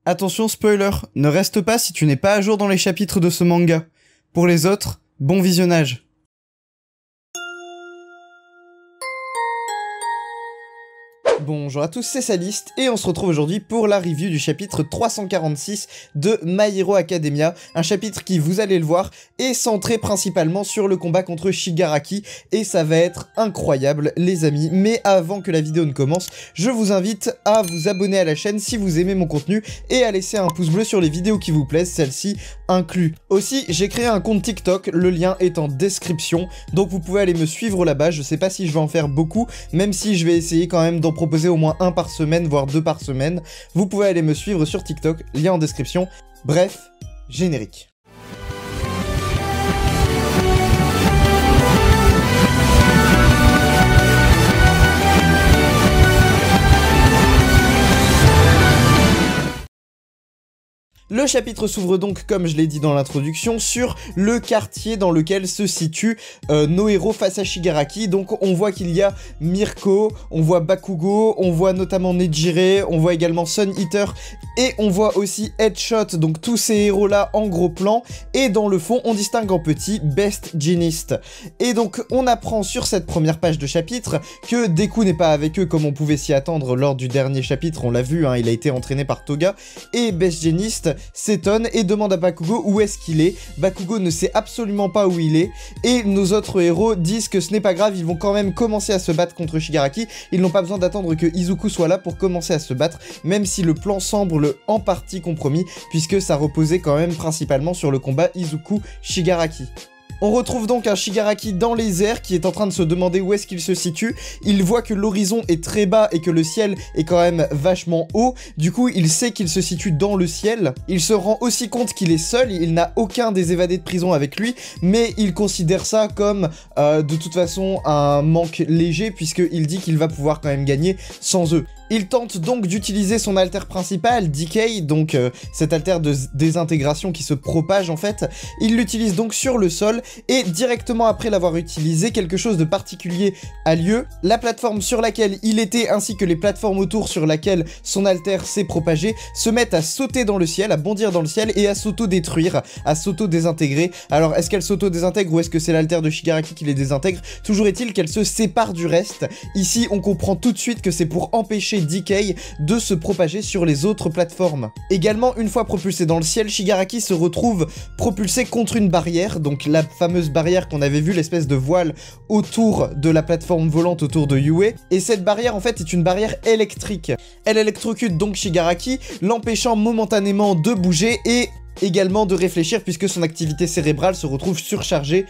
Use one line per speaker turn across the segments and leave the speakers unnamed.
Attention spoiler, ne reste pas si tu n'es pas à jour dans les chapitres de ce manga. Pour les autres, bon visionnage. Bonjour à tous, c'est Saliste et on se retrouve aujourd'hui pour la review du chapitre 346 de My Hero Academia, un chapitre qui, vous allez le voir, est centré principalement sur le combat contre Shigaraki et ça va être incroyable les amis. Mais avant que la vidéo ne commence, je vous invite à vous abonner à la chaîne si vous aimez mon contenu et à laisser un pouce bleu sur les vidéos qui vous plaisent, celles-ci inclus. Aussi, j'ai créé un compte TikTok, le lien est en description, donc vous pouvez aller me suivre là-bas. Je sais pas si je vais en faire beaucoup, même si je vais essayer quand même d'en proposer au moins un par semaine, voire deux par semaine. Vous pouvez aller me suivre sur TikTok, lien en description. Bref, générique. Le chapitre s'ouvre donc, comme je l'ai dit dans l'introduction, sur le quartier dans lequel se situent nos héros face à Shigaraki. Donc on voit qu'il y a Mirko, on voit Bakugo, on voit notamment Nejire, on voit également Sun Eater et on voit aussi Headshot, donc tous ces héros-là en gros plan. Et dans le fond, on distingue en petit Best Jeanist. Et donc on apprend sur cette première page de chapitre que Deku n'est pas avec eux comme on pouvait s'y attendre lors du dernier chapitre, on l'a vu, hein, il a été entraîné par Toga. Et Best Jeanist s'étonne et demande à Bakugo où est-ce qu'il est. Bakugo ne sait absolument pas où il est et nos autres héros disent que ce n'est pas grave, ils vont quand même commencer à se battre contre Shigaraki. Ils n'ont pas besoin d'attendre que Izuku soit là pour commencer à se battre, même si le plan semble en partie compromis puisque ça reposait quand même principalement sur le combat Izuku-Shigaraki. On retrouve donc un Shigaraki dans les airs qui est en train de se demander où est-ce qu'il se situe. Il voit que l'horizon est très bas et que le ciel est quand même vachement haut. Du coup, il sait qu'il se situe dans le ciel. Il se rend aussi compte qu'il est seul. Il n'a aucun des évadés de prison avec lui. Mais il considère ça comme, de toute façon, un manque léger puisqu'il dit qu'il va pouvoir quand même gagner sans eux. Il tente donc d'utiliser son alter principal, Decay, donc cet alter de désintégration qui se propage en fait. Il l'utilise donc sur le sol et directement après l'avoir utilisé, quelque chose de particulier a lieu. La plateforme sur laquelle il était ainsi que les plateformes autour sur laquelle son alter s'est propagé se mettent à sauter dans le ciel, à bondir dans le ciel et à s'auto-détruire, à s'auto-désintégrer. Alors est-ce qu'elles s'auto-désintègrent ou est-ce que c'est l'alter de Shigaraki qui les désintègre? Toujours est-il qu'elles se séparent du reste. Ici on comprend tout de suite que c'est pour empêcher Decay de se propager sur les autres plateformes. Également, une fois propulsé dans le ciel, Shigaraki se retrouve propulsé contre une barrière, donc la fameuse barrière qu'on avait vue, l'espèce de voile autour de la plateforme volante autour de Yue. Et cette barrière, en fait, est une barrière électrique. Elle électrocute donc Shigaraki, l'empêchant momentanément de bouger et également de réfléchir puisque son activité cérébrale se retrouve surchargée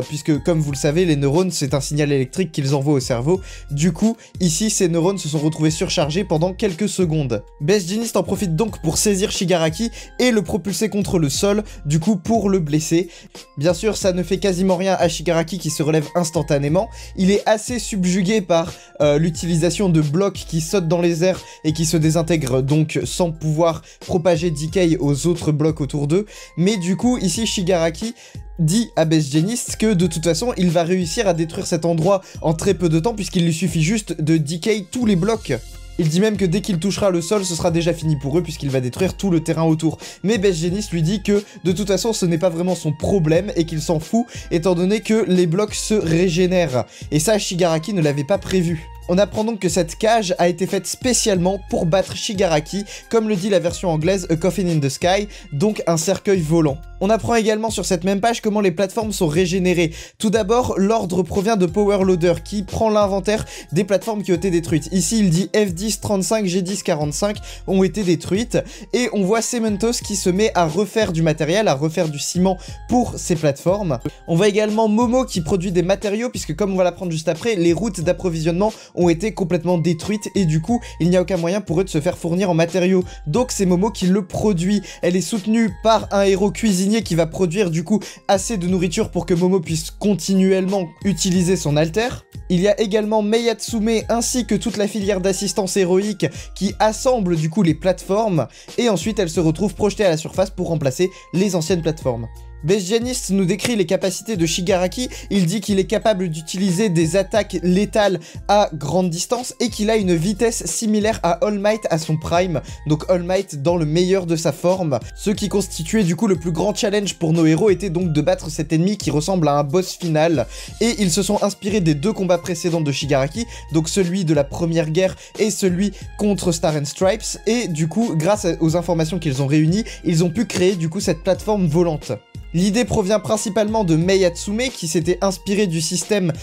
puisque comme vous le savez les neurones c'est un signal électrique qu'ils envoient au cerveau. Du coup ici ces neurones se sont retrouvés surchargés pendant quelques secondes. Best Jeanist en profite donc pour saisir Shigaraki et le propulser contre le sol, du coup pour le blesser. Bien sûr ça ne fait quasiment rien à Shigaraki qui se relève instantanément. Il est assez subjugué par l'utilisation de blocs qui sautent dans les airs et qui se désintègrent donc sans pouvoir propager Decay aux autres blocs autour d'eux, mais du coup ici Shigaraki dit à Best Jeanist que de toute façon il va réussir à détruire cet endroit en très peu de temps puisqu'il lui suffit juste de Decay tous les blocs. Il dit même que dès qu'il touchera le sol, ce sera déjà fini pour eux puisqu'il va détruire tout le terrain autour. Mais Best Jeanist lui dit que de toute façon ce n'est pas vraiment son problème et qu'il s'en fout étant donné que les blocs se régénèrent. Et ça Shigaraki ne l'avait pas prévu. On apprend donc que cette cage a été faite spécialement pour battre Shigaraki, comme le dit la version anglaise A Coffin in the Sky, donc un cercueil volant. On apprend également sur cette même page comment les plateformes sont régénérées. Tout d'abord, l'ordre provient de Power Loader qui prend l'inventaire des plateformes qui ont été détruites. Ici, il dit F10, 35, G10, 45 ont été détruites. Et on voit Cementos qui se met à refaire du matériel, à refaire du ciment pour ces plateformes. On voit également Momo qui produit des matériaux, puisque comme on va l'apprendre juste après, les routes d'approvisionnement ont été complètement détruites et du coup, il n'y a aucun moyen pour eux de se faire fournir en matériaux. Donc c'est Momo qui le produit. Elle est soutenue par un héros cuisinier qui va produire du coup assez de nourriture pour que Momo puisse continuellement utiliser son alter. Il y a également Mei Hatsume ainsi que toute la filière d'assistance héroïque qui assemble du coup les plateformes et ensuite elle se retrouve projetée à la surface pour remplacer les anciennes plateformes. Bestianist nous décrit les capacités de Shigaraki, il dit qu'il est capable d'utiliser des attaques létales à grande distance et qu'il a une vitesse similaire à All Might à son prime, donc All Might dans le meilleur de sa forme. Ce qui constituait du coup le plus grand challenge pour nos héros était donc de battre cet ennemi qui ressemble à un boss final, et ils se sont inspirés des 2 combats précédents de Shigaraki, donc celui de la première guerre et celui contre Star and Stripes, et du coup grâce aux informations qu'ils ont réunies, ils ont pu créer du coup cette plateforme volante. L'idée provient principalement de Mei Hatsume qui s'était inspiré du système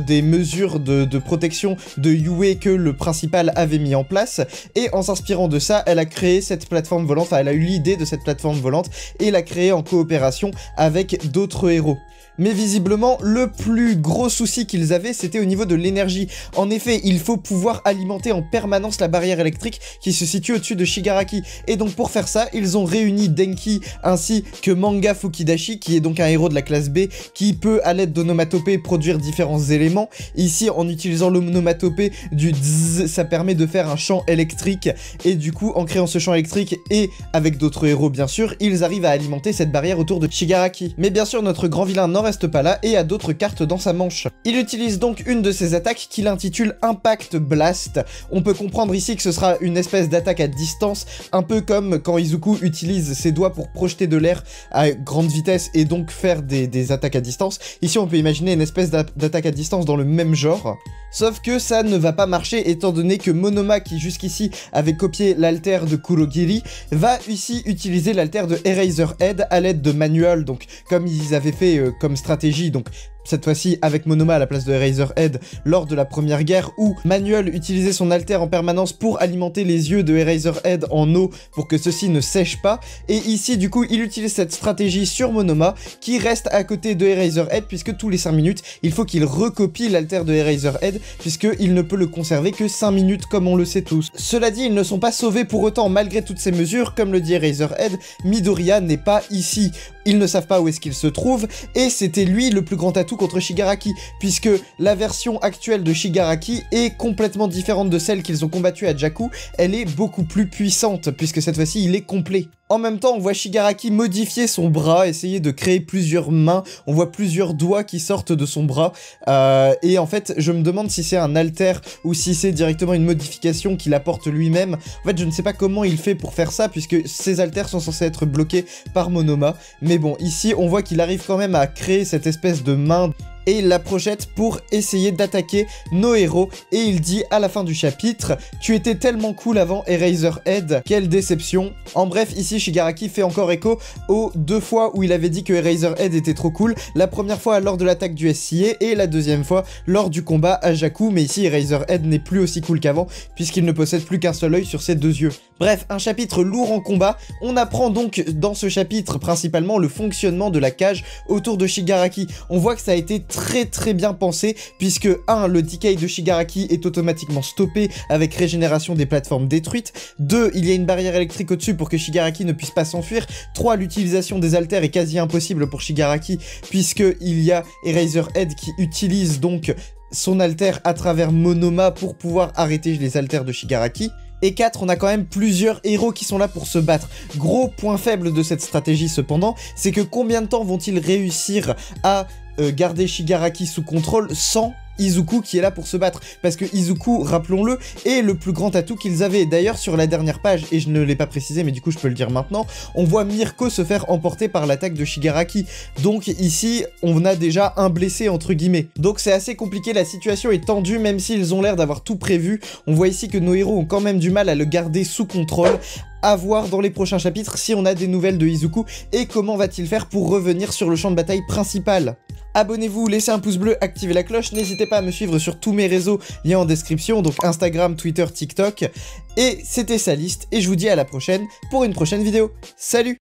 des mesures de protection de Yue que le principal avait mis en place, et en s'inspirant de ça, elle a créé cette plateforme volante, enfin elle a eu l'idée de cette plateforme volante et l'a créée en coopération avec d'autres héros. Mais visiblement, le plus gros souci qu'ils avaient, c'était au niveau de l'énergie. En effet, il faut pouvoir alimenter en permanence la barrière électrique qui se situe au-dessus de Shigaraki. Et donc pour faire ça, ils ont réuni Denki ainsi que Manga Fukidashi, qui est donc un héros de la classe B, qui peut, à l'aide d'onomatopées, produire différents éléments. Ici, en utilisant l'onomatopée du dzz, ça permet de faire un champ électrique. Et du coup, en créant ce champ électrique, et avec d'autres héros bien sûr, ils arrivent à alimenter cette barrière autour de Shigaraki. Mais bien sûr, notre grand vilain n'en reste pas là et a d'autres cartes dans sa manche. Il utilise donc une de ses attaques qu'il intitule Impact Blast. On peut comprendre ici que ce sera une espèce d'attaque à distance, un peu comme quand Izuku utilise ses doigts pour projeter de l'air à grande vitesse et donc faire des attaques à distance. Ici on peut imaginer une espèce d'attaque à distance dans le même genre. Sauf que ça ne va pas marcher étant donné que Monoma, qui jusqu'ici avait copié l'alter de Kurogiri, va ici utiliser l'alter de Eraserhead à l'aide de Manual, donc comme ils avaient fait comme stratégie, donc cette fois-ci avec Monoma à la place de Eraserhead lors de la première guerre, où Manual utilisait son alter en permanence pour alimenter les yeux de Eraserhead en eau pour que ceux-ci ne sèchent pas, et ici du coup il utilise cette stratégie sur Monoma qui reste à côté de Eraserhead puisque tous les 5 minutes il faut qu'il recopie l'alter de Eraserhead puisqu'il ne peut le conserver que 5 minutes comme on le sait tous. Cela dit, ils ne sont pas sauvés pour autant malgré toutes ces mesures, comme le dit Eraserhead, Midoriya n'est pas ici. Ils ne savent pas où est-ce qu'il se trouve, et c'était lui le plus grand atout contre Shigaraki, puisque la version actuelle de Shigaraki est complètement différente de celle qu'ils ont combattue à Jakku, elle est beaucoup plus puissante, puisque cette fois-ci il est complet. En même temps, on voit Shigaraki modifier son bras, essayer de créer plusieurs mains, on voit plusieurs doigts qui sortent de son bras, et en fait, je me demande si c'est un alter ou si c'est directement une modification qu'il apporte lui-même. En fait, je ne sais pas comment il fait pour faire ça, puisque ces alters sont censés être bloqués par Monoma, mais bon, ici, on voit qu'il arrive quand même à créer cette espèce de main et il la projette pour essayer d'attaquer nos héros, et il dit à la fin du chapitre « Tu étais tellement cool avant Eraserhead, quelle déception !» En bref, ici Shigaraki fait encore écho aux 2 fois où il avait dit que Eraserhead était trop cool, la première fois lors de l'attaque du SCA et la deuxième fois lors du combat à Jakku, mais ici Eraserhead n'est plus aussi cool qu'avant puisqu'il ne possède plus qu'un seul œil sur ses 2 yeux. Bref, un chapitre lourd en combat, on apprend donc dans ce chapitre principalement le fonctionnement de la cage autour de Shigaraki. On voit que ça a été très bien pensé, puisque 1. Le decay de Shigaraki est automatiquement stoppé avec régénération des plateformes détruites, 2. Il y a une barrière électrique au-dessus pour que Shigaraki ne puisse pas s'enfuir, 3. L'utilisation des alters est quasi impossible pour Shigaraki, puisqu'il y a Eraserhead qui utilise donc son alter à travers Monoma pour pouvoir arrêter les alters de Shigaraki. Et 4, on a quand même plusieurs héros qui sont là pour se battre. Gros point faible de cette stratégie cependant, c'est que combien de temps vont-ils réussir à garder Shigaraki sous contrôle sans Izuku qui est là pour se battre, parce que Izuku, rappelons-le, est le plus grand atout qu'ils avaient. D'ailleurs, sur la dernière page, et je ne l'ai pas précisé, mais du coup je peux le dire maintenant, on voit Mirko se faire emporter par l'attaque de Shigaraki. Donc ici, on a déjà un blessé entre guillemets. Donc c'est assez compliqué, la situation est tendue, même s'ils ont l'air d'avoir tout prévu. On voit ici que nos héros ont quand même du mal à le garder sous contrôle. À voir dans les prochains chapitres si on a des nouvelles de Izuku et comment va-t-il faire pour revenir sur le champ de bataille principal. Abonnez-vous, laissez un pouce bleu, activez la cloche, n'hésitez pas à me suivre sur tous mes réseaux, lien en description, donc Instagram, Twitter, TikTok. Et c'était Saliste, et je vous dis à la prochaine pour une prochaine vidéo. Salut!